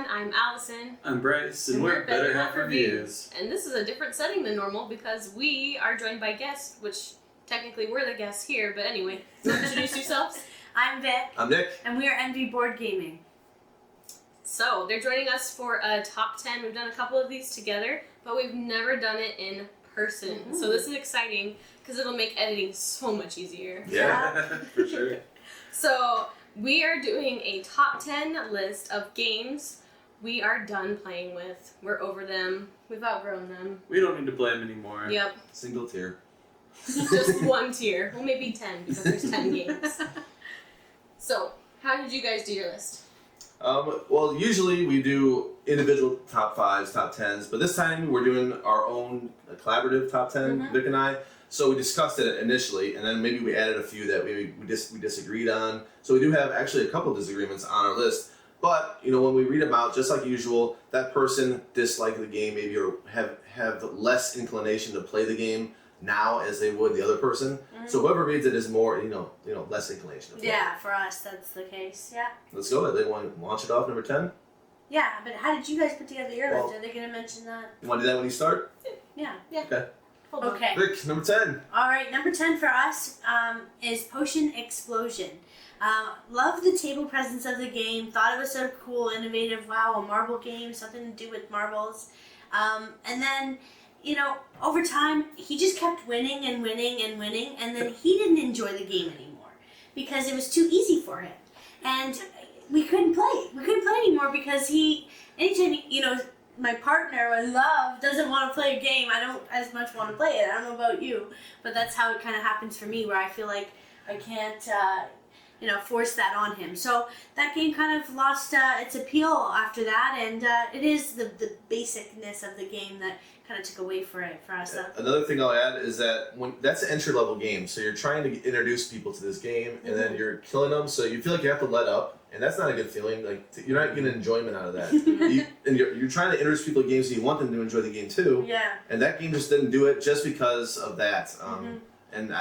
everyone, I'm Alison. I'm Bryce, and we're Better Half Reviews. And this is a different setting than normal because we are joined by guests, which technically we're the guests here, but anyway, so introduce yourselves. I'm Vik. I'm Nick. And we are eNVy Board Gaming. So, they're joining us for a top 10. We've done a couple of these together, but we've never done it in person. Mm-hmm. So this is exciting because it'll make editing so much easier. Yeah, for sure. So, we are doing a top 10 list of games we are done playing with. We're over them. We've outgrown them. We don't need to play them anymore. Yep. Single tier. Just one tier. Well, maybe 10 because there's 10 games. So, how did you guys do your list? Well, usually we do individual top 5s, top 10s, but this time we're doing our own collaborative top 10, Vik and I. So we discussed it initially, and then maybe we added a few that we disagreed on. So we do have actually a couple disagreements on our list. But when we read them out, just like usual, that person disliked the game maybe or have less inclination to play the game now as they would the other person. Mm-hmm. So whoever reads it is more less inclination to play. Yeah, for us that's the case. Yeah. Let's go. They want to launch it off number 10. Yeah, but how did you guys put together your Well, list? Are they going to mention that? You want to do that when you start? Yeah. Okay. Hold on. Okay. Vik, number 10. All right, number 10 for us is Potion Explosion. Love the table presence of the game. Thought it was so cool, innovative. Wow, a marble game, something to do with marbles. And then, over time, he just kept winning and winning and winning, and then he didn't enjoy the game anymore because it was too easy for him. And we couldn't play. We couldn't play anymore because anytime, my partner I love doesn't want to play a game, I don't as much want to play it. I don't know about you, but that's how it kind of happens for me, where I feel like I can't, force that on him. So that game kind of lost its appeal after that, and it is the basicness of the game that kind of took away for us. Another thing I'll add is that that's an entry-level game, so you're trying to introduce people to this game, and then you're killing them, so you feel like you have to let up, and that's not a good feeling. Like, you're not getting enjoyment out of that. You're trying to introduce people to games, so you want them to enjoy the game too. Yeah. And that game just didn't do it just because of that. And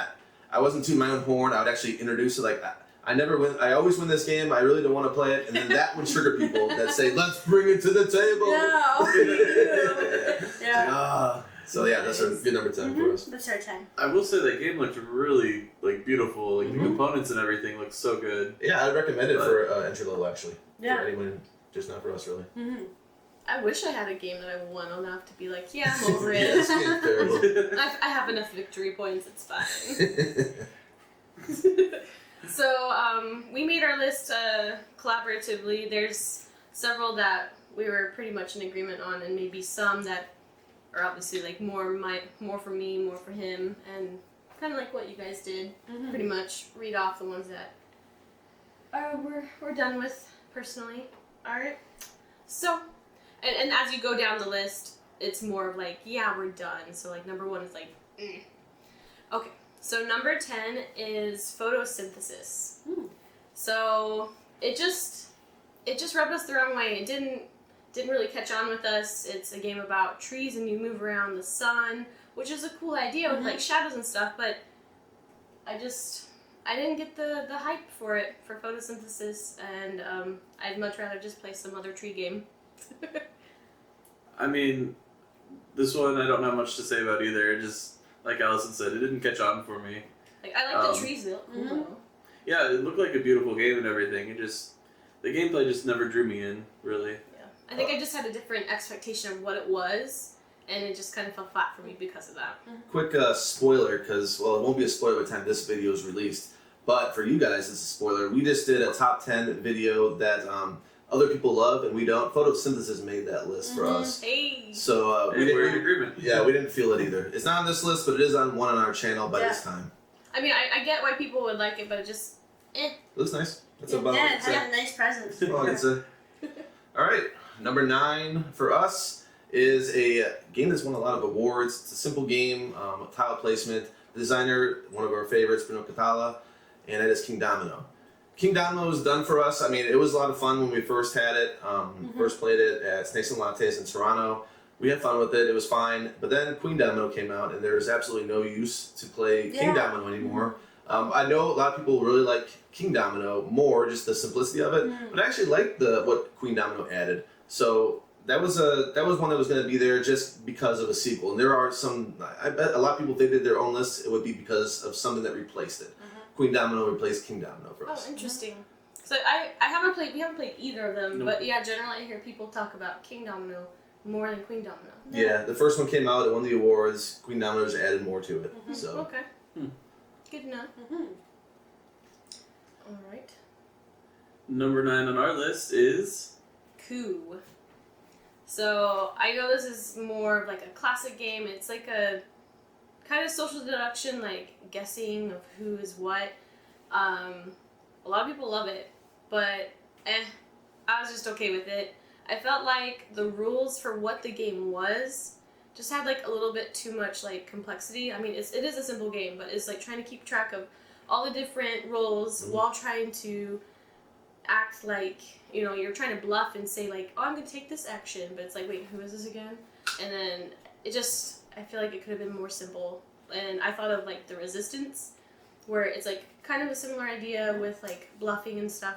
I wasn't tooting my own horn. I would actually introduce it like, I never win. I always win this game. I really don't want to play it, and then that would trigger people that say, "Let's bring it to the table." Yeah. So yeah, that's a good number 10 for us. That's our 10. I will say that game looked really beautiful. Like the components and everything looked so good. Yeah, I'd recommend it for entry level actually. Yeah. For anyone, just not for us really. I wish I had a game that I won enough to be like, yeah, I'm over Yeah, it. this game's terrible. I have enough victory points, it's fine. So, we made our list collaboratively. There's several that we were pretty much in agreement on, and maybe some that are obviously like more for me, more for him, and kind of like what you guys did. Pretty much read off the ones that we're done with personally. All right. So, and as you go down the list, it's more of like, yeah, we're done. So like number 1 is like, Okay. So number 10 is photosynthesis. So it just rubbed us the wrong way. It didn't really catch on with us. It's a game about trees and you move around the sun, which is a cool idea with like shadows and stuff, but I didn't get the hype for it, for photosynthesis, and I'd much rather just play some other tree game. I mean, this one I don't have much to say about either. It just, like Allison said, it didn't catch on for me. Like, I like the trees though. Yeah, it looked like a beautiful game and everything. The gameplay just never drew me in, really. Yeah. I think I just had a different expectation of what it was, and it just kind of fell flat for me because of that. Quick spoiler, because, well, it won't be a spoiler by the time this video is released, but for you guys, it's a spoiler. We just did a top 10 video that other people love and we don't. Photosynthesis made that list for us. Hey! So we're in agreement. Yeah, we didn't feel it either. It's not on this list, but it is on one on our channel by this time. I mean, I get why people would like it, but it just, It looks nice. That's Yeah, about it has a nice presence. all I can say. All right, number 9 for us is a game that's won a lot of awards. It's a simple game, tile placement. The designer, one of our favorites, Bruno Catala, and it is King Domino. King Domino was done for us. I mean, it was a lot of fun when we first had it, first played it at Snakes and Lattes in Toronto. We had fun with it. It was fine. But then Queen Domino came out, and there was absolutely no use to play King Domino anymore. I know a lot of people really like King Domino more, just the simplicity of it. But I actually like what Queen Domino added. So that was one that was going to be there just because of a sequel. And there are some. I bet a lot of people, if they did their own list, it would be because of something that replaced it. Queen Domino replaced King Domino for us. Oh, interesting. So we haven't played either of them, Nope. but yeah, generally I hear people talk about King Domino more than Queen Domino. Yeah, the first one came out, it won the awards. Queen Domino's added more to it. So Okay. Good to know. All right. Number 9 on our list is Coup. So I know this is more of like a classic game. It's like a kind of social deduction, like guessing of who is what. A lot of people love it, but I was just okay with it. I felt like the rules for what the game was just had like a little bit too much like complexity. I mean, it is a simple game, but it's like trying to keep track of all the different roles while trying to act like, you know, you're trying to bluff and say like, oh, I'm gonna take this action, but it's like, wait, who is this again? And then I feel like it could have been more simple. And I thought of like the Resistance, where it's like kind of a similar idea with like bluffing and stuff.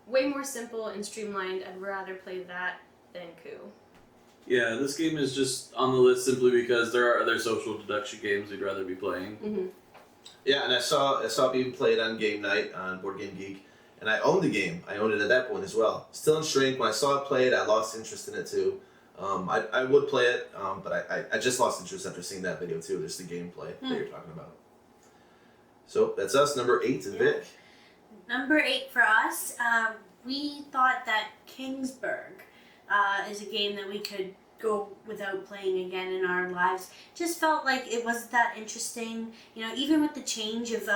Way more simple and streamlined. I'd rather play that than Coup. Yeah, this game is just on the list simply because there are other social deduction games we'd rather be playing. Mm-hmm. yeah, and I saw it being played on game night on Board Game Geek, and I owned the game. I owned it at that point as well. Still in Shrink. When I saw it played, I lost interest in it too. I would play it, but I just lost interest after seeing that video too. There's the gameplay that you're talking about. So that's us. Number 8 is Vik. Number 8 for us, we thought that Kingsburg is a game that we could go without playing again in our lives. Just felt like it wasn't that interesting. You know, even with the change of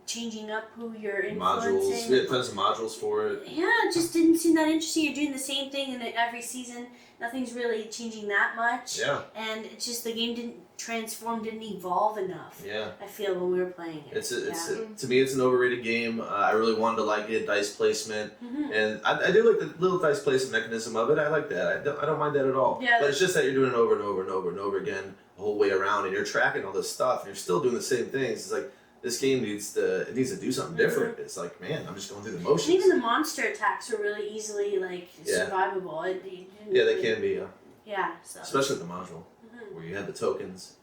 changing up who you're influencing. Modules. We had tons of modules for it. Yeah, it just didn't seem that interesting. You're doing the same thing in every season. Nothing's really changing that much. Yeah. And it's just the game didn't transform, didn't evolve enough. Yeah. I feel when we were playing it. To me, it's an overrated game. I really wanted to like it, dice placement, and I do like the little dice placement mechanism of it. I like that. I don't mind that at all. Yeah. But it's just that you're doing it over and over and over and over again the whole way around, and you're tracking all this stuff, and you're still doing the same things. It's like this game needs to do something different. It's like, man, I'm just going through the motions. And even the monster attacks were really easily survivable. Yeah, they can be. Yeah. So. Especially the module where you have the tokens.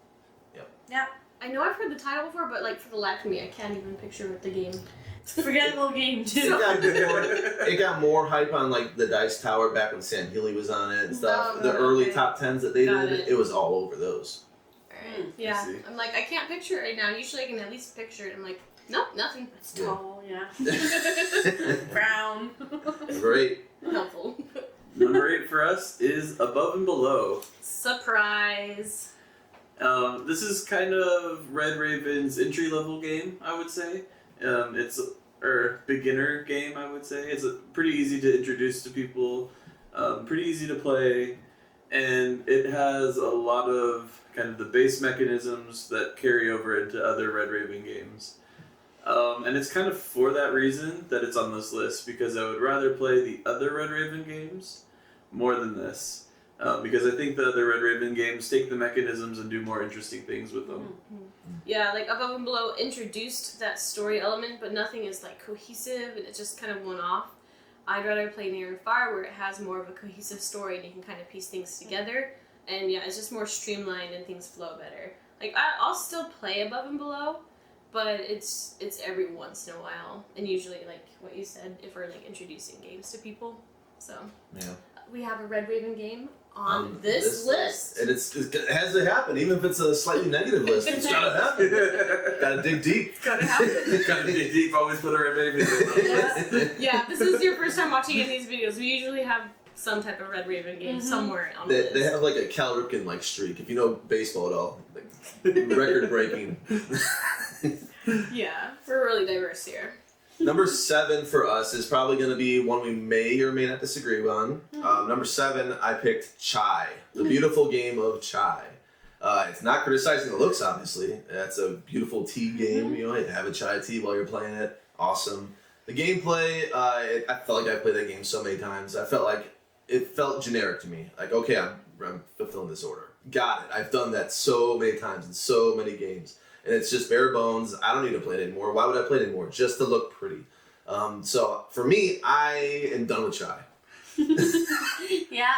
Yeah. I know I've heard the title before, but like for the life of me, I can't even picture what the game. It's a forgettable game too. It got more hype on like the Dice Tower back when Sam Healy was on it and stuff. Oh, the early okay. top 10s that they Got did, it was all over those. Alright. Yeah. see. I'm like, I can't picture it right now. Usually I can at least picture it. I'm like, nope, nothing. It's tall, brown. Great. Helpful. Number 8 for us is Above and Below. Surprise. This is kind of Red Raven's entry-level game, I would say. It's a beginner game, I would say. It's pretty easy to introduce to people, pretty easy to play, and it has a lot of kind of the base mechanisms that carry over into other Red Raven games. And it's kind of for that reason that it's on this list, because I would rather play the other Red Raven games more than this. Because I think the other Red Raven games take the mechanisms and do more interesting things with them. Yeah, like Above and Below introduced that story element, but nothing is like cohesive, and it's just kind of one off. I'd rather play Near and Far, where it has more of a cohesive story and you can kind of piece things together. And yeah, it's just more streamlined and things flow better. Like I'll still play Above and Below, but it's every once in a while, and usually like what you said, if we're like introducing games to people. So Yeah. we have a Red Raven game on this list. And it has to happen, even if it's a slightly negative list. It's gotta happen. Gotta dig deep. Gotta happen. Gotta dig deep, always put a Red Raven game on the list. Yeah, this is your first time watching any of these videos. We usually have some type of Red Raven game somewhere on the list. They have like a Cal Ripken like streak, if you know baseball at all. Like, record breaking. Yeah, we're really diverse here. Number 7 for us is probably going to be one we may or may not disagree on. Number 7, I picked Chai, the beautiful game of Chai. It's not criticizing the looks, obviously. It's a beautiful tea game. You know, you have a chai tea while you're playing it. Awesome. The gameplay, I felt like I played that game so many times. I felt like it felt generic to me. Like, okay, I'm fulfilling this order. Got it. I've done that so many times in so many games. And it's just bare bones. I don't need to play it anymore. Why would I play it anymore? Just to look pretty. So for me, I am done with Chai. Yeah, Yeah,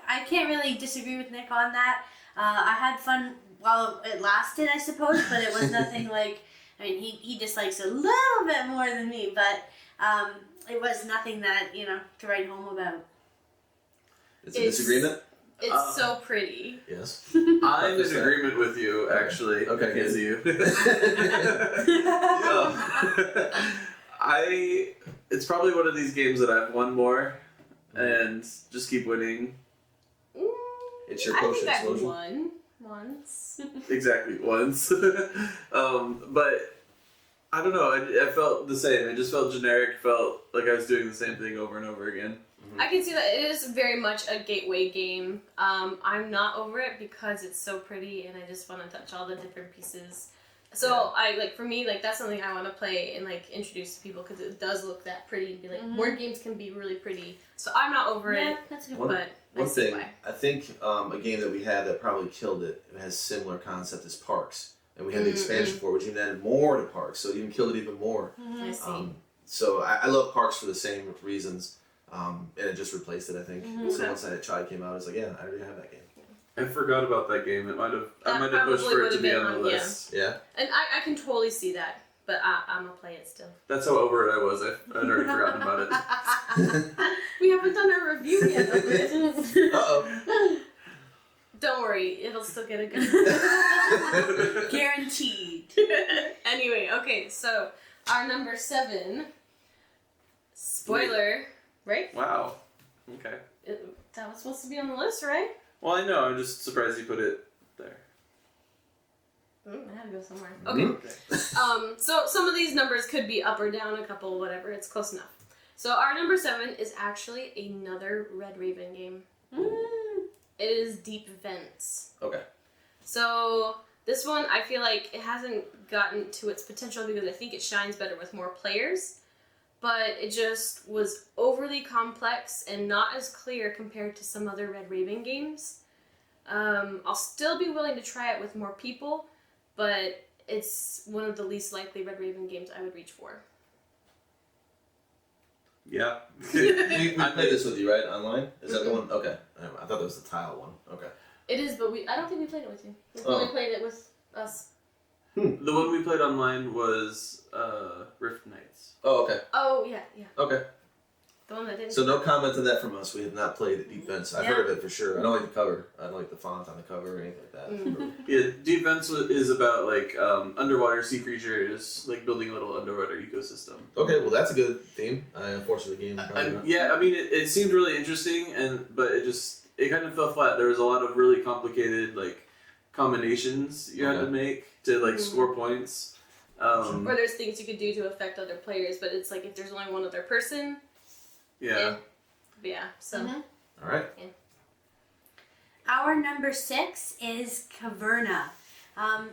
I can't really disagree with Nick on that. I had fun while it lasted, I suppose, but it was nothing like. I mean, he dislikes it a little bit more than me, but it was nothing that to write home about. It's a disagreement. It's so pretty. Yes. I'm in agreement with you, actually. Okay, because of you. It's probably one of these games that I've won more, and just keep winning. It's your I potion think I've explosion. won once. Exactly once. But I don't know. I felt the same. It just felt generic. Felt like I was doing the same thing over and over again. I can see that it is very much a gateway game. I'm not over it because it's so pretty and I just want to touch all the different pieces. So for me, that's something I want to play and introduce to people because it does look that pretty and be like, board games can be really pretty. So I'm not over it. That's a good But One I see thing, why. I think a game that we had that probably killed it, it has similar concept as Parks. And we had the expansion for it, which even added more to Parks, so it even killed it even more. I see. So I love Parks for the same reasons. And it just replaced it, I think. So once I tried came out, I was like, yeah, I already have that game. I forgot about that game. I might have That pushed for it to probably be would've on the been on, list. Yeah. And I can totally see that, but I'm gonna play it still. That's how over it I was. I'd already forgotten about it. We haven't done a review yet of it. Uh-oh. Don't worry, it'll still get a good Guaranteed. Anyway, okay, so our number 7, spoiler, right? Wow. Okay. That was supposed to be on the list, right? Well, I know. I'm just surprised you put it there. I had to go somewhere. Okay. So some of these numbers could be up or down, a couple, whatever. It's close enough. So our number 7 is actually another Red Raven game. It is Deep Vents. Okay. So this one, I feel like it hasn't gotten to its potential because I think it shines better with more players. But it just was overly complex and not as clear compared to some other Red Raven games. I'll still be willing to try it with more people, but it's one of the least likely Red Raven games I would reach for. Yeah. we played this with you, right? Online? Is that the one? Okay. I thought that was the tile one. Okay. It is, but I don't think we played it with you. We only played it with us. The one we played online was Rift Knights. Oh, okay. Oh, yeah. Okay. The one that didn't. So no comment on that from us. We have not played Deep Vents. I've heard of it for sure. I don't like the cover. I don't like the font on the cover or anything like that. Yeah, Deep Vents is about underwater sea creatures, building a little underwater ecosystem. Okay, well that's a good theme. Unfortunately, the game. It seemed really interesting, but it kind of fell flat. There was a lot of really complicated combinations you had to make to score points. Or there's things you could do to affect other players, but it's if there's only one other person. Yeah. Yeah. So. All right. Yeah. Our number 6 is Caverna.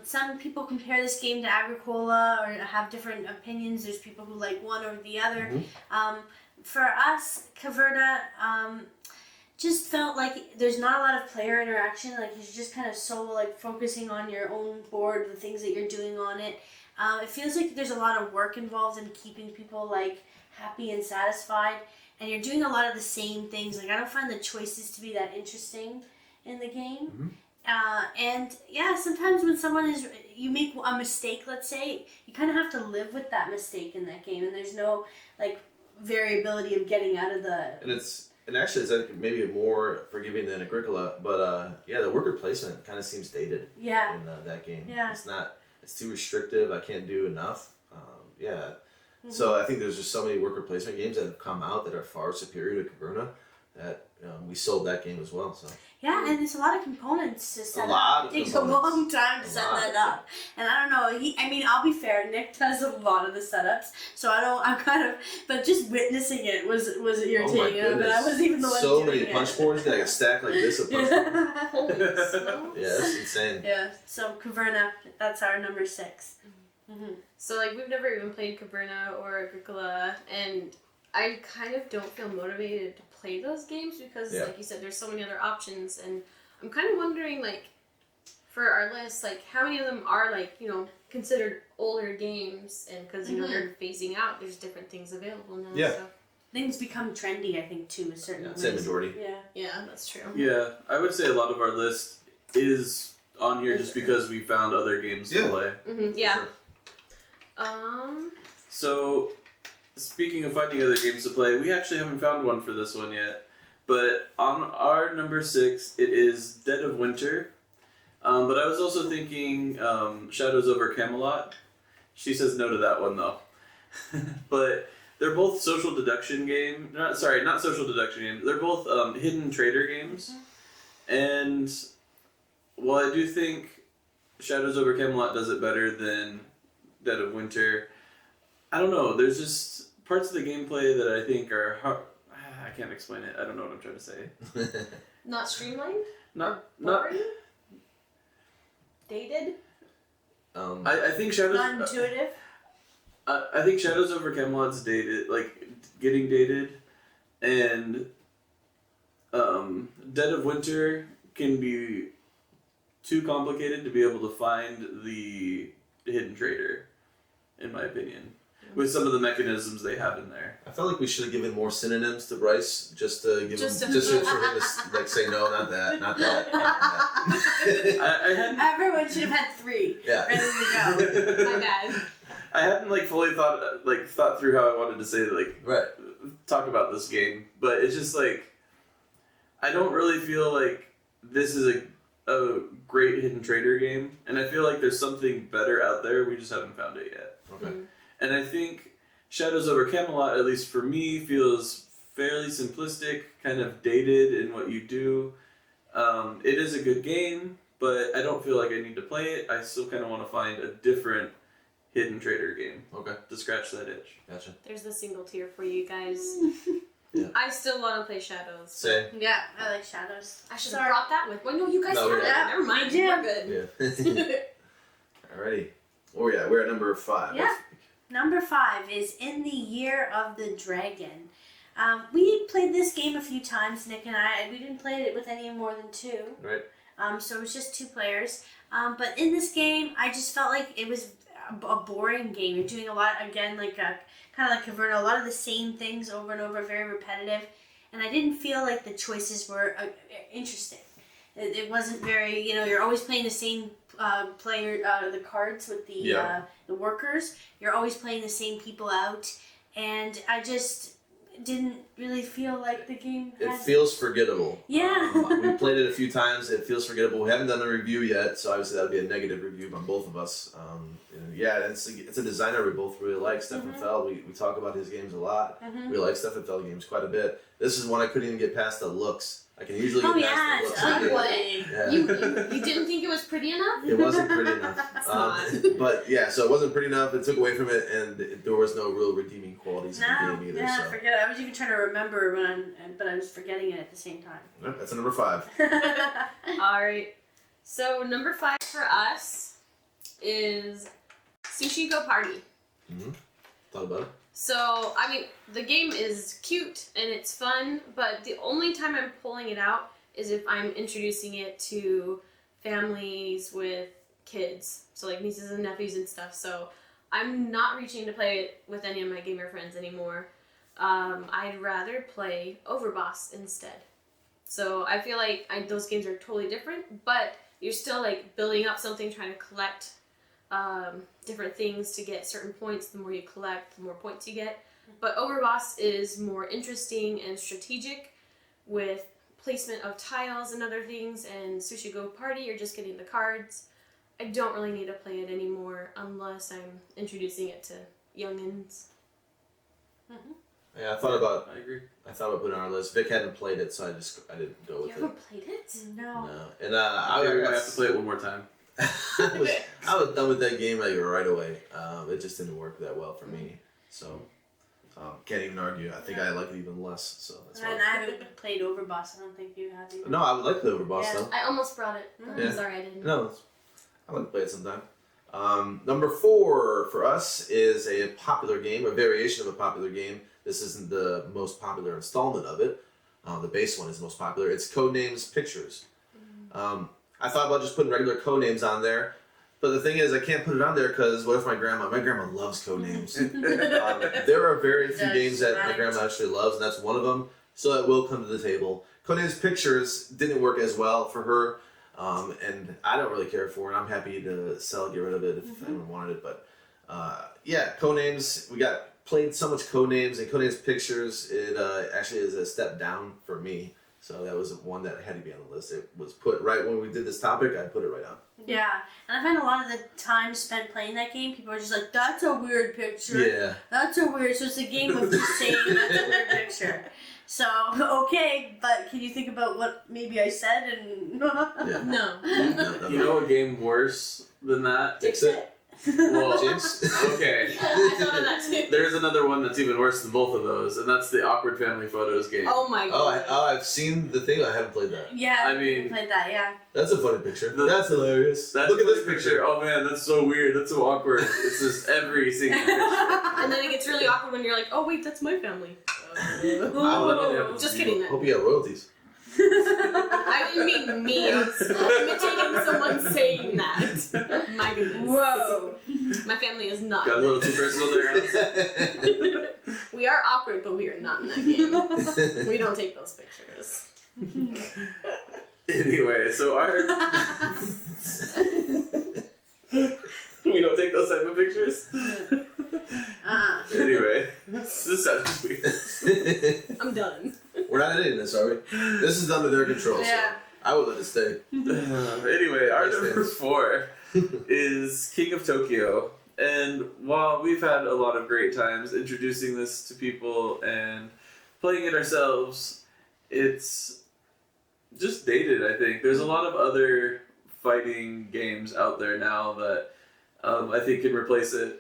Some people compare this game to Agricola or have different opinions. There's people who like one or the other. For us, Caverna just felt like there's not a lot of player interaction. You're just kind of solo, focusing on your own board, the things that you're doing on it. It feels like there's a lot of work involved in keeping people happy and satisfied, and you're doing a lot of the same things. I don't find the choices to be that interesting in the game. And yeah, sometimes when you make a mistake, let's say, you kind of have to live with that mistake in that game, and there's no variability of getting out of the. And actually, it's maybe more forgiving than Agricola, but the worker placement kind of seems dated. Yeah. In that game. Yeah. It's too restrictive. I can't do enough. So I think there's just so many worker placement games that have come out that are far superior to Caverna that we sold that game as well. So. Yeah, and there's a lot of components to set up. It takes a long time to set that up. And I don't know, I'll be fair, Nick does a lot of the setups, so but just witnessing it was irritating, but I wasn't even the one so doing many it. punch boards, like a stack like this of punch boards. Holy smokes. Yeah, that's insane. Yeah, so Caverna, that's our number 6. So we've never even played Caverna or Agricola, and I kind of don't feel motivated to play those games because, like you said, there's so many other options, and I'm kind of wondering, for our list, how many of them are, considered older games, and because, they're phasing out, there's different things available now. Yeah. So. things become trendy, I think, too, a certain I'd say ways. majority. Yeah. Yeah, that's true. Yeah, I would say a lot of our list is on here just because we found other games to Yeah. play. Yeah. Sure. So, speaking of finding other games to play, we actually haven't found one for this one yet. But on our number 6, it is Dead of Winter. But I was also thinking Shadows over Camelot. She says no to that one though. But they're both social deduction game. Not social deduction games. They're both hidden trader games. And while I do think Shadows over Camelot does it better than Dead of Winter, I don't know. There's just parts of the gameplay that I think are hard. I can't explain it. I don't know what I'm trying to say. Not streamlined? Not. Boring? Dated? I think Shadows. Not intuitive. I think Shadows over Camelot's dated, like getting dated, and Dead of Winter can be too complicated to be able to find the hidden trader, in my opinion, with some of the mechanisms they have in there. I felt like we should have given more synonyms to Bryce, just to give Just him, to- just for him to like say no, not that, not that, not that. I hadn't. Everyone should have had 3 Yeah. ready to go. My bad. I hadn't fully thought through how I wanted to say Right. talk about this game, but it's just I don't really feel like this is a great hidden trader game, and I feel like there's something better out there. We just haven't found it yet. Okay. And I think Shadows over Camelot, at least for me, feels fairly simplistic, kind of dated in what you do. It is a good game, but I don't feel like I need to play it. I still kind of want to find a different hidden trader game Okay. to scratch that itch. Gotcha. There's the single tier for you guys. Yeah. I still want to play Shadows. Same. Yeah, I like Shadows. I should have Sorry. brought that with. Well, no, you guys No, have we it. don't. Never mind. We do. We're good. Yeah. Alrighty. Oh yeah, we're at number 5. Yeah. Number 5 is In the Year of the Dragon. We played this game a few times, Nick and I. We didn't play it with any more than 2. Right. So it was just 2 players. But in this game, I just felt like it was a boring game. You're doing a lot, again, kind of like Caverna, a lot of the same things over and over, very repetitive. And I didn't feel like the choices were interesting. It wasn't very, you're always playing the same player, the cards with the workers. You're always playing the same people out. And I just didn't really feel like the game It had... feels forgettable. Yeah. We played it a few times. It feels forgettable. We haven't done a review yet, so obviously that would be a negative review on both of us. And yeah, it's a designer we both really like, Stefan Feld. We talk about his games a lot. We like Stefan Feld games quite a bit. This is one I couldn't even get past the looks. I can usually get past the looks. it's of it. ugly. Yeah. You didn't think it was pretty enough? It wasn't pretty enough. It's not. But yeah, so it wasn't pretty enough. It took away from it, and there was no real redeeming qualities in the game either. Yeah, So forget it. I was even trying to remember but I was forgetting it at the same time. Yep, that's a number 5. All right. So number 5 for us is Sushi Go Party. Thought about it. So, I mean, the game is cute and it's fun, but the only time I'm pulling it out is if I'm introducing it to families with kids. So, like nieces and nephews and stuff. So, I'm not reaching to play it with any of my gamer friends anymore. I'd rather play Overboss instead. So, I feel like those games are totally different, but you're still, like, building up something, trying to collect different things to get certain points. The more you collect, the more points you get. But Overboss is more interesting and strategic with placement of tiles and other things, and Sushi Go Party, you're just getting the cards. I don't really need to play it anymore unless I'm introducing it to youngins. Yeah, I thought about I agree. putting it on our list. Vic hadn't played it, so I didn't go You with it. haven't played it? No. No, and I have to play it one more time. I was done with that game right away. It just didn't work that well for me. So can't even argue. I think I like it even less. So that's And why. I haven't played Overboss. I don't think you have either. No, I would like to play Overboss Yeah. though. I almost brought it. Yeah. I'm sorry I didn't. No, I like to play it sometime. Number 4 for us is a popular game, a variation of a popular game. This isn't the most popular installment of it. The base one is the most popular. It's Codenames Pictures. I thought about just putting regular Codenames on there, But the thing is, I can't put it on there because what if my grandma loves code names. There are very few That's games that my right. grandma actually loves, and that's one of them. So it will come to the table. Codenames Pictures didn't work as well for her, and I don't really care for it. I'm happy to sell it, get rid of it if anyone wanted it. But yeah, Codenames, we played so much Codenames, and Codenames Pictures, it actually is a step down for me. So that was one that had to be on the list. It was put right when we did this topic, I put it right on. Yeah, and I find a lot of the time spent playing that game, people are just like, that's a weird picture. Yeah. That's a weird, so it's a game of just saying that's a weird picture. So, okay, but can you think about what maybe I said and... Yeah. No. You know a game worse than that? Dixit? Well, Jinx? okay. I thought of that too. There's another one that's even worse than both of those, and that's the Awkward Family Photos game. Oh my god. I've seen the thing. I haven't played that. Yeah, I mean- we played that, yeah. That's a funny picture. That's hilarious. Look at this picture. Oh man, that's so weird. That's so awkward. It's just every single picture. And then it gets really awkward when you're like, oh wait, that's my family. Oh, Just kidding then. Hope you got royalties. I didn't mean me. I was imitating someone saying that. My goodness. Whoa. My family is not. Got a little too personal there. We are awkward, but we are not in that game. We don't take those pictures. Anyway, so our we don't take those type of pictures. Anyway, this sounds weird. I'm done. We're not editing this, are we? This is under their control, Yeah. so I would let it stay. Anyway, our number 4 is King of Tokyo. And while we've had a lot of great times introducing this to people and playing it ourselves, it's just dated, I think. There's a lot of other fighting games out there now that I think can replace it.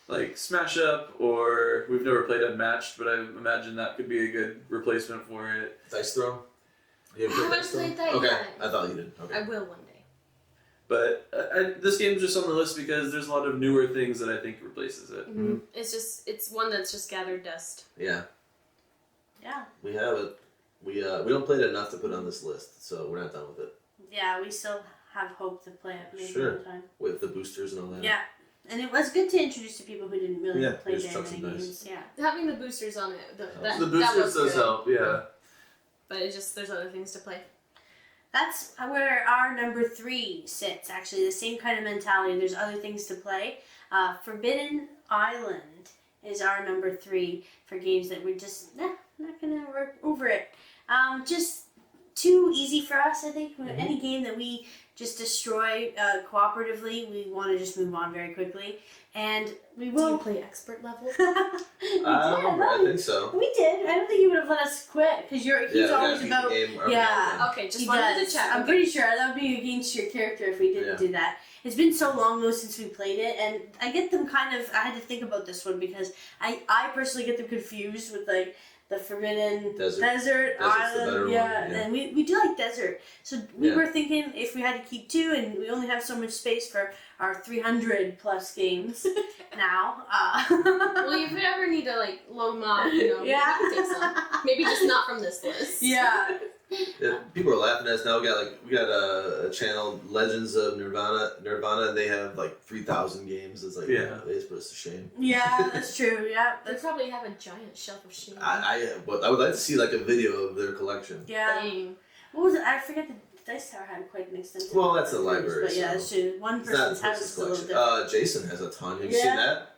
Like Smash Up, or we've never played Unmatched, but I imagine that could be a good replacement for it. Dice Throw? You I haven't played that okay. yet. I thought you did. Okay. I will one day. But this game's just on the list because there's a lot of newer things that I think replaces it. Mm-hmm. It's one that's just gathered dust. Yeah. Yeah. We have it. We don't play it enough to put on this list, so we're not done with it. Yeah, we still have hope to play it maybe Sure. one time. With the boosters and all that. Yeah. And it was good to introduce to people who didn't really play there's very chunks many of dice. games. Yeah. Having the boosters on it, that The that boosters was does good. help, yeah. But it's just there's other things to play. That's where our number 3 sits, actually. The same kind of mentality. There's other things to play. Forbidden Island is our number 3 for games that we're just not going to work over it. Just too easy for us, I think. Any game that we just destroy cooperatively, we want to just move on very quickly. And we Do will... you play expert level? I think so. We did. I don't think he would have let us quit because he's always about. Yeah. Okay, just He wanted does. to check. I'm pretty sure that would be against your character if we didn't do that. It's been so long though since we played it, and I get them kind of. I had to think about this one because I personally get them confused with like the Forbidden Desert. Island. the better one, yeah. And we do like Desert. So we Yeah. were thinking if we had to keep 2, and we only have so much space for our 300 plus games now. Well, if you ever need to like load them up, you know, Yeah. we can take some. Maybe just not from this list. Yeah. Yeah, people are laughing at us now. We got a channel, Legends of Nirvana, and they have like 3,000 games. It's like they just put us to shame. Yeah, that's true. Yeah, They probably have a giant shelf of shame. I would like to see like a video of their collection. Yeah. Dang. What was it? I forget the Dice Tower had quite an extensive. Well, that's a collection, library, But yeah, so that's true. One It's not person's the house person's is a little collection. different. Jason has a ton. Have you seen that?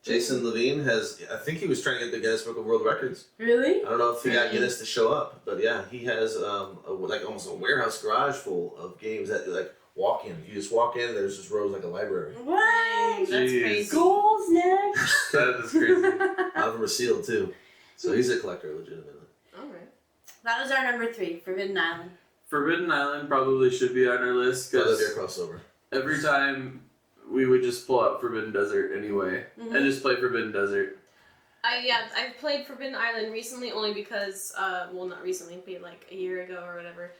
Jason Levine has. I think he was trying to get the Guinness Book of World Records. Really? I don't know if he got Guinness to show up, but yeah, he has like almost a warehouse garage full of games that like walk in. You just walk in, there's just rows like a library. What? That's Jeez. crazy. Goals, Nick. That is crazy. A lot of them are sealed too, so he's a collector legitimately. Alright. That was our number 3, Forbidden Island. Forbidden Island probably should be on our list That'll be a because crossover. every time we would just pull out Forbidden Desert anyway and just play Forbidden Desert. I've played Forbidden Island recently only because well, not recently, but like a year ago or whatever.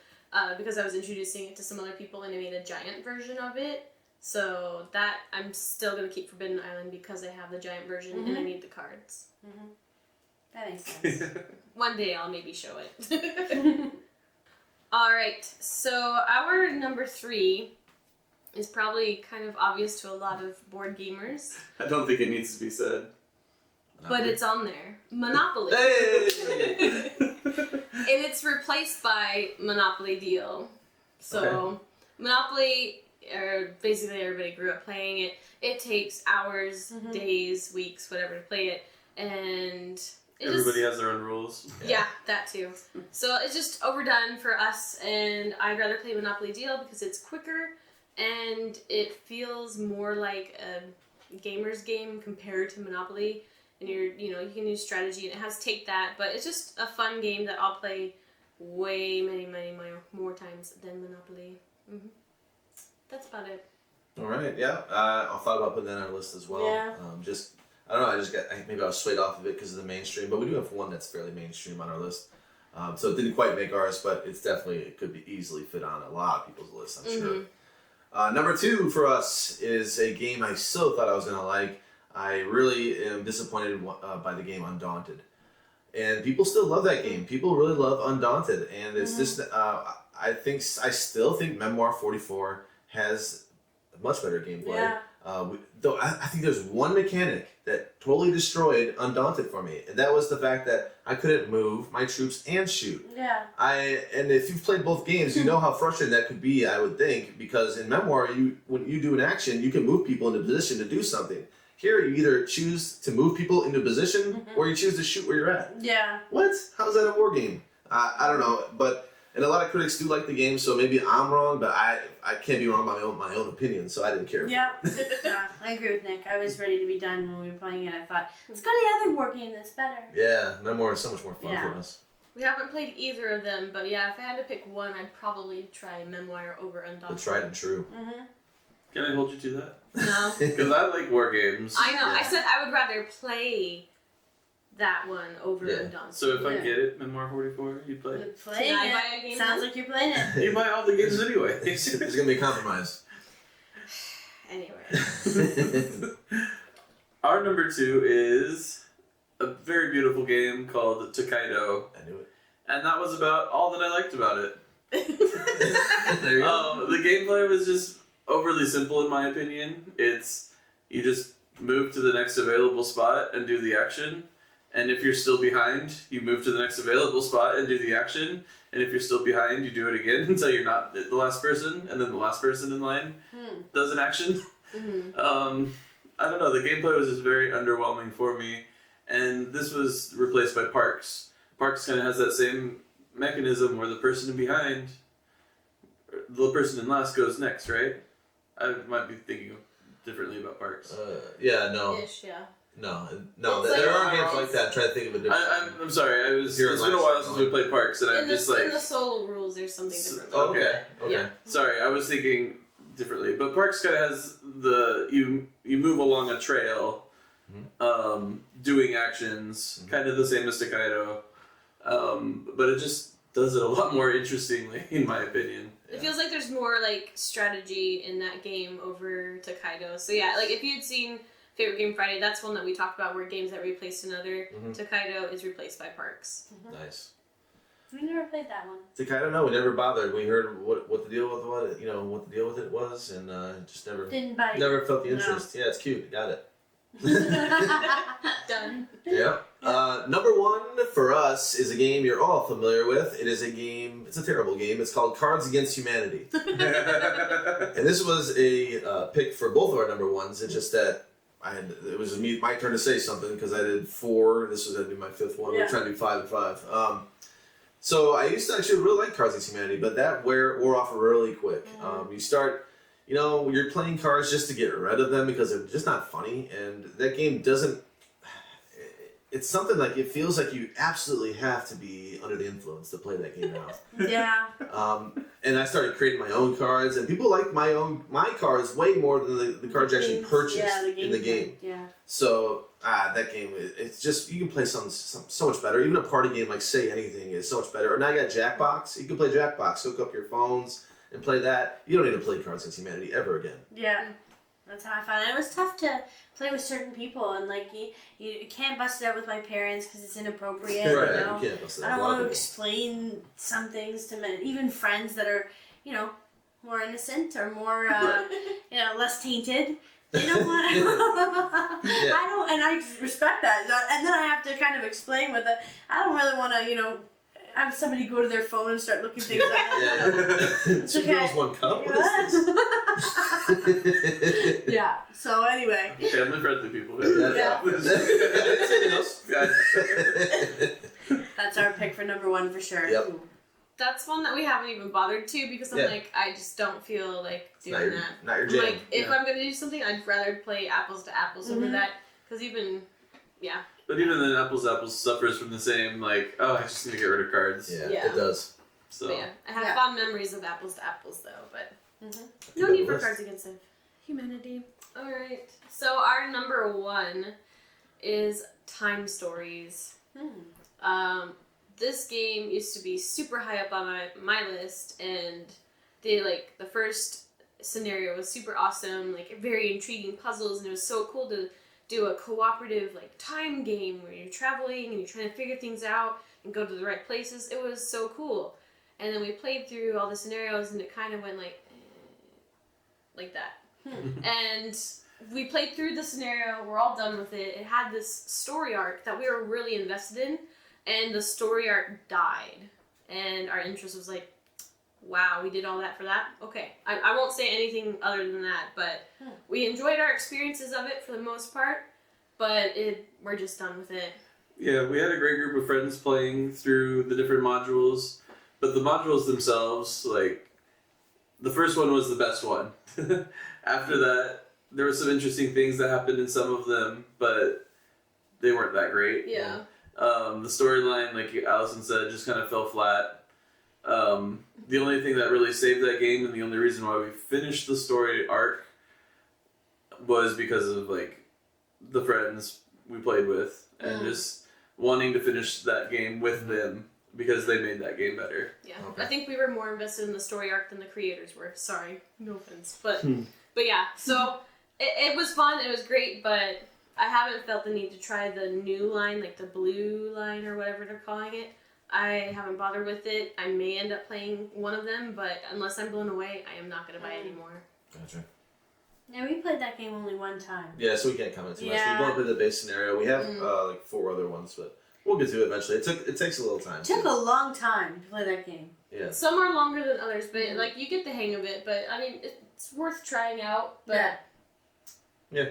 Because I was introducing it to some other people and I made a giant version of it. So that I'm still gonna keep Forbidden Island because I have the giant version and I need the cards. That makes sense. One day I'll maybe show it. Alright, so our number 3 is probably kind of obvious to a lot of board gamers, I don't think it needs to be said. but it's on there. Monopoly. Hey! And it's replaced by Monopoly Deal. So, Okay. Monopoly, basically everybody grew up playing it. It takes hours, days, weeks, whatever to play it. And Everybody has their own rules. Yeah, that too. So it's just overdone for us, and I'd rather play Monopoly Deal because it's quicker and it feels more like a gamer's game compared to Monopoly. And you can use strategy, and it has Take That, but it's just a fun game that I'll play way many more times than Monopoly. That's about it. All right, yeah. I thought about putting that on our list as well. Yeah. I don't know. Maybe I was swayed off of it because of the mainstream, but we do have one that's fairly mainstream on our list. So it didn't quite make ours, but it could be easily fit on a lot of people's lists, I'm sure. Number 2 for us is a game I so thought I was gonna like. I really am disappointed by the game Undaunted, and people still love that game. People really love Undaunted, and it's just I still think Memoir 44 has a much better gameplay. Yeah. Though I think there's one mechanic that totally destroyed Undaunted for me, and that was the fact that I couldn't move my troops and shoot. Yeah. And if you've played both games, you know how frustrating that could be. I would think, because in Memoir, when you do an action, you can move people into position to do something. Here, you either choose to move people into position, or you choose to shoot where you're at. Yeah. What? How's that a war game? I don't know, and a lot of critics do like the game, so maybe I'm wrong, but I can't be wrong by my own opinion, so I didn't care. Yeah. Yeah, I agree with Nick. I was ready to be done when we were playing it. I thought, let's go to the other war game that's better. Yeah, Memoir is so much more fun for us. We haven't played either of them, but yeah, if I had to pick one, I'd probably try Memoir over Undaunted. The tried and true. Can I hold you to that? No. Because I like war games. I know. Yeah. I said I would rather play that one over Undaunted. So if I get it, Memoir 44, you play? You're playing Can I it. buy a game Sounds then? like you're playing it. You buy all the games anyway. There's gonna be a compromise. Anyway. Our number 2 is a very beautiful game called Tokaido. I knew it. And that was about all that I liked about it. There you go. The gameplay was just overly simple in my opinion. You just move to the next available spot and do the action. And if you're still behind, you move to the next available spot and do the action. And if you're still behind, you do it again until you're not the last person. And then the last person in line does an action. I don't know, the gameplay was just very underwhelming for me. And this was replaced by Parks. Parks kind of has that same mechanism where the person behind, the person in last goes next, right? I might be thinking differently about Parks. Yeah, no. Ish, yeah. No. It's There like are games Marbles. like that. I'm trying to think of a different I'm sorry, it's Here in been a last while season. since we played Parks, and I'm just like... in the solo rules, there's something different. Okay. Yeah. Sorry, I was thinking differently. But Parks kind of has you move along a trail, doing actions, kind of the same as Tokaido, but it just does it a lot more interestingly, in my opinion. It feels like there's more like strategy in that game over Tokaido. So yeah, like if you'd seen Favorite Game Friday, that's one that we talked about where games that replaced another. Tokaido is replaced by Parks. Nice. We never played that one. Tokaido, no, we never bothered. We heard what the deal with what the deal with it was, and just never felt the interest. Yeah, it's cute. Got it. Done. Yeah. Number 1 for us is a game you're all familiar with. It is a game. It's a terrible game. It's called Cards Against Humanity. And this was a pick for both of our number 1s. It's just that it was my turn to say something because I did 4. This was going to be my 5th one. Yeah. We're trying to do 5 and 5. So I used to actually really like Cards Against Humanity, but that wore off really quick. You start, you're playing cards just to get rid of them because they're just not funny, and that game doesn't. It's something like it feels like you absolutely have to be under the influence to play that game now. Yeah. And I started creating my own cards, and people like my cards way more than the cards you actually purchased in the game. Yeah. So that game, it's just you can play something so much better. Even a party game like Say Anything is so much better. And now you got Jackbox. You can play Jackbox. Hook up your phones and play that. You don't need to play Cards Against Humanity ever again. Yeah. That's how I found it. It was tough to play with certain people, and like you can't bust it out with my parents because it's inappropriate. Right, You know? you can't bust it I out don't with a lot want to of people. explain some things to even friends that are, more innocent or more, less tainted. You know what? I don't, and I respect that. And then I have to kind of explain with it. I don't really want to, have somebody go to their phone and start looking things up. Two okay. girls, one cup. What is this? Yeah. So anyway. Family friendly people. Yeah. Yeah. That's our pick for number 1 for sure. Yep. That's one that we haven't even bothered to because I'm like, I just don't feel like doing that. Not your jam. Like, if I'm going to do something, I'd rather play apples to apples over that. Because But even then, Apples to Apples suffers from the same, I just need to get rid of cards. Yeah. It does. So. But I have fond memories of apples to apples, though. But no Good need for list. Cards Against Humanity. All right. So our number 1 is Time Stories. This game used to be super high up on my list, and the first scenario was super awesome, very intriguing puzzles, and it was so cool to do a cooperative time game where you're traveling and you're trying to figure things out and go to the right places. It was so cool. And then we played through all the scenarios and it kind of went like that. And we played through the scenario, we're all done with it. It had this story arc that we were really invested in, and the story arc died. And our interest was like, wow, we did all that for that? Okay. I won't say anything other than that, but we enjoyed our experiences of it for the most part, but we're just done with it. Yeah, we had a great group of friends playing through the different modules, but the modules themselves, the first one was the best one. After that, there were some interesting things that happened in some of them, but they weren't that great. Yeah. The storyline, like Allison said, just kind of fell flat. The only thing that really saved that game, and the only reason why we finished the story arc, was because of the friends we played with, and just wanting to finish that game with them because they made that game better. Yeah. Okay. I think we were more invested in the story arc than the creators were. Sorry, no offense, but yeah. So it was fun. It was great, but I haven't felt the need to try the new line, the blue line or whatever they're calling it. I haven't bothered with it. I may end up playing one of them, but unless I'm blown away, I am not going to buy any more. Gotcha. Yeah, we played that game only one time. Yeah, so we can't comment too much. Yeah. We've only played the base scenario. We have 4 other ones, but we'll get to it eventually. It takes a little time. It took a long time to play that game. Yeah. Some are longer than others, but you get the hang of it. But I mean, it's worth trying out. But Yeah.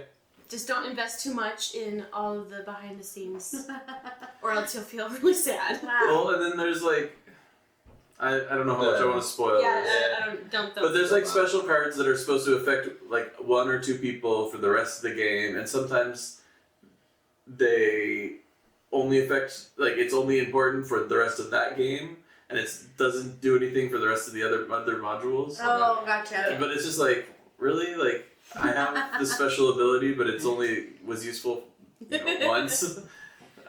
just don't invest too much in all of the behind the scenes, or else you'll feel really sad. Wow. Well, and then there's I don't know how much I want to spoil Yeah, this. I don't. But there's special cards that are supposed to affect 1 or 2 people for the rest of the game, and sometimes they only affect it's only important for the rest of that game, and it doesn't do anything for the rest of the other modules. Oh, gotcha. But it's just really I have this special ability, but it's only was useful once.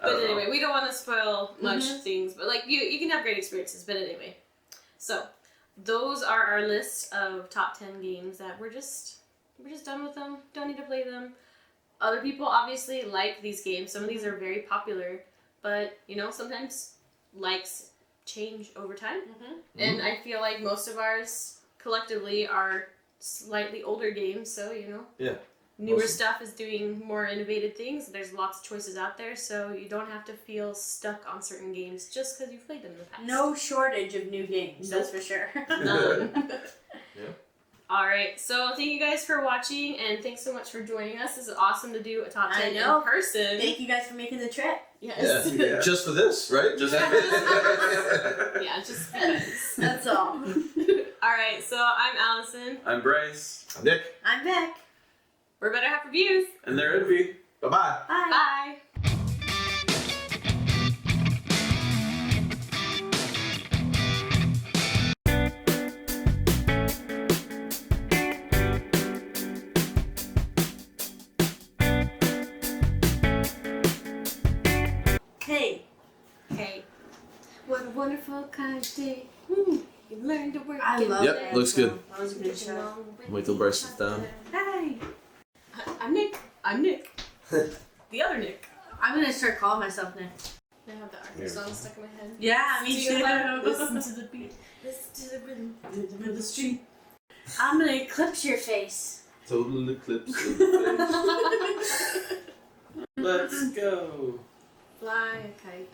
But anyway, we don't want to spoil much things, but you can have great experiences. But anyway, so those are our list of top 10 games that we're just done with them. Don't need to play them. Other people obviously like these games. Some of these are very popular, but sometimes likes change over time. And I feel like most of ours collectively are slightly older games, so Yeah. newer Awesome. stuff is doing more innovative things. There's lots of choices out there, so you don't have to feel stuck on certain games just because you've played them in the past. No shortage of new games, that's for sure. None. Yeah. All right, so thank you guys for watching, and thanks so much for joining us. This is awesome to do a top 10 I know. in person. Thank you guys for making the trip. Yes. Yeah. Just for this, right? Just Yeah, just because. That's all. All right, so I'm Allison. I'm Bryce, I'm Nick. I'm Vik. We're Better Half Reviews. and they're eNVy. Bye-bye. Bye. Bye. Hey. Hey, what a wonderful kind of day. You learn to work. I love Yep, that. looks good. That was a good show. Wait till Bryce sits down. Hey. I'm Nick. I'm Nick. The other Nick. I'm gonna start calling myself Nick. I have the Arthur song stuck in my head. Yeah, me Do you too. like listen to the beat? Listen to the rhythm of the street. I'm gonna eclipse your face. Total eclipse of the face. Let's go. Fly a kite.